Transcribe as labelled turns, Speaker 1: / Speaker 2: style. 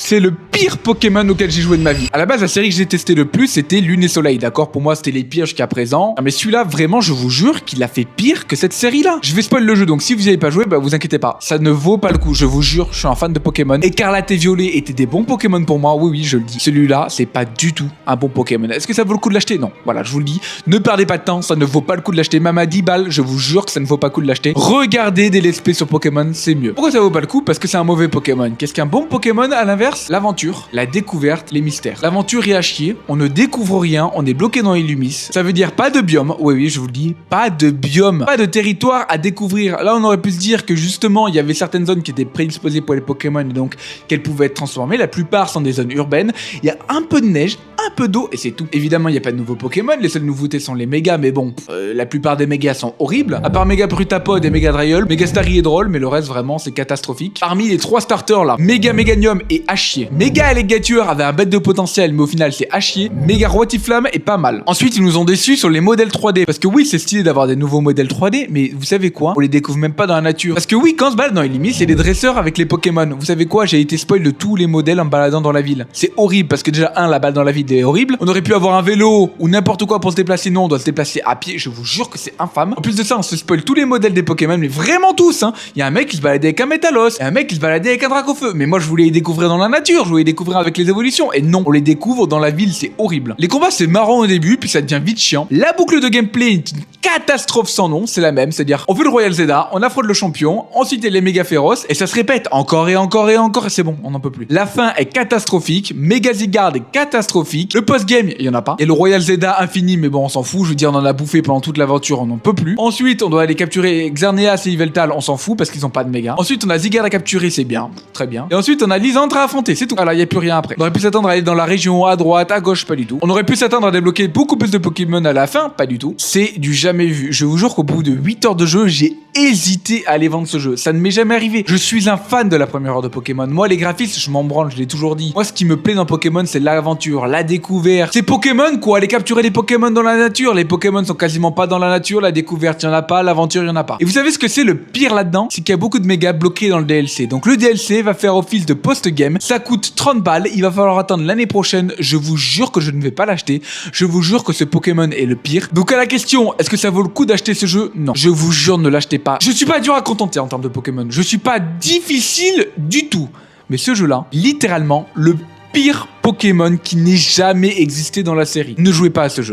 Speaker 1: C'est le pire Pokémon auquel j'ai joué de ma vie. À la base, la série que j'ai testée le plus, c'était Lune et Soleil, d'accord? Pour moi, c'était les pires jusqu'à présent. Mais celui-là, vraiment, je vous jure qu'il a fait pire que cette série-là. Je vais spoil le jeu, donc si vous n'y avez pas joué, bah vous inquiétez pas. Ça ne vaut pas le coup, je vous jure, je suis un fan de Pokémon. Écarlate et Violet étaient des bons Pokémon pour moi, oui, je le dis. Celui-là, c'est pas du tout un bon Pokémon. Est-ce que ça vaut le coup de l'acheter? Non. Voilà, je vous le dis. Ne perdez pas de temps, ça ne vaut pas le coup de l'acheter. Même à 10 balles, je vous jure que ça ne vaut pas le coup de l'acheter. Regardez des let's play sur Pokémon, c'est mieux. Pourquoi ça vaut pas le coup? Parce que c'est un mauvais Pokémon. Qu'est-ce qu'un bon Pokémon à l'inverse? L'aventure, la découverte, les mystères. L'aventure est à chier, on ne découvre rien, on est bloqué dans Illumis. Ça veut dire pas de biome, oui, je vous le dis, pas de biome, pas de territoire à découvrir. Là, on aurait pu se dire que justement, il y avait certaines zones qui étaient prédisposées pour les Pokémon, et donc qu'elles pouvaient être transformées. La plupart sont des zones urbaines. Il y a un peu de neige, un peu d'eau, et c'est tout. Évidemment, il n'y a pas de nouveaux Pokémon, les seules nouveautés sont les mégas, mais bon, la plupart des mégas sont horribles. À part Méga Brutapod et Méga Drayol, Méga Starry est drôle, mais le reste, vraiment, c'est catastrophique. Parmi les 3 starters là, Méga Méganium est à chier. Méga Alligator avait un bête de potentiel, mais au final, c'est à chier. Méga Roitiflamme est pas mal. Ensuite, ils nous ont déçus sur les modèles 3D. Parce que oui, c'est stylé d'avoir des nouveaux modèles 3D, mais vous savez quoi? On les découvre même pas dans la nature. Parce que oui, quand on se balade dans les limites, c'est des dresseurs avec les Pokémon. Vous savez quoi? J'ai été spoil de tous les modèles en me baladant dans la ville. C'est horrible parce que déjà, la balle dans la ville est horrible. On aurait pu avoir un vélo ou n'importe quoi pour se déplacer. Non, on doit se déplacer à pied. Je vous jure que c'est infâme. En plus de ça, on se spoil tous les modèles des Pokémon, mais vraiment tous, hein. Il y a un mec qui se baladait avec un Métalos, et un mec qui se baladait avec un Dracofeu. Mais moi, je voulais les découvrir dans la nature, je voulais les découvrir avec les évolutions. Et non, on les découvre dans la ville, c'est horrible. Les combats, c'est marrant au début, puis ça devient vite chiant. La boucle de gameplay est une catastrophe sans nom, c'est la même. C'est-à-dire, on fait le Royal Zeda, on affronte le champion, ensuite il y a les méga féroces, et ça se répète encore et encore et encore, et c'est bon, on n'en peut plus. La fin est catastrophique, Méga Zygarde est catastrophique, le post-game, il y en a pas. Et le Royal Zeda infini, mais bon, on s'en fout, je veux dire, on en a bouffé pendant toute l'aventure, on n'en peut plus. Ensuite, on doit aller capturer Xerneas et Yveltal, on s'en fout parce qu'ils ont pas de méga. Ensuite, on a Zygarde à capturer, c'est bien, très bien. Et ensuite, on a Lysandre à affronter, c'est tout. Voilà, il y a plus rien après. On aurait pu s'attendre à aller dans la région, à droite, à gauche, pas du tout. On aurait pu s'attendre à débloquer beaucoup plus de Pokémon à la fin, pas du tout. C'est du jamais vu. Je vous jure qu'au bout de 8 heures de jeu, j'ai hésité à aller vendre ce jeu. Ça ne m'est jamais arrivé. Je suis un fan de la première heure de Pokémon. Moi, les graphismes, je m'en branle, je l'ai toujours dit. Moi, ce qui me plaît dans Pokémon, c'est l'aventure, la découverte. C'est Pokémon, quoi. Aller capturer des Pokémon dans la nature. Les Pokémon sont quasiment pas dans la nature. La découverte, il y en a pas. L'aventure, il y en a pas. Et vous savez ce que c'est le pire là-dedans? C'est qu'il y a beaucoup de mégas bloqués dans le DLC. Donc, le DLC va faire office de post-game. Ça coûte 30 balles. Il va falloir attendre l'année prochaine. Je vous jure que je ne vais pas l'acheter. Je vous jure que ce Pokémon est le pire. Donc, à la question, est-ce que ça vaut le coup d'acheter ce jeu? Non. Je vous jure, ne l'achetez pas. Je suis pas dur à contenter en termes de Pokémon. Je suis pas difficile du tout. Mais ce jeu-là, littéralement, le pire Pokémon qui n'ait jamais existé dans la série. Ne jouez pas à ce jeu.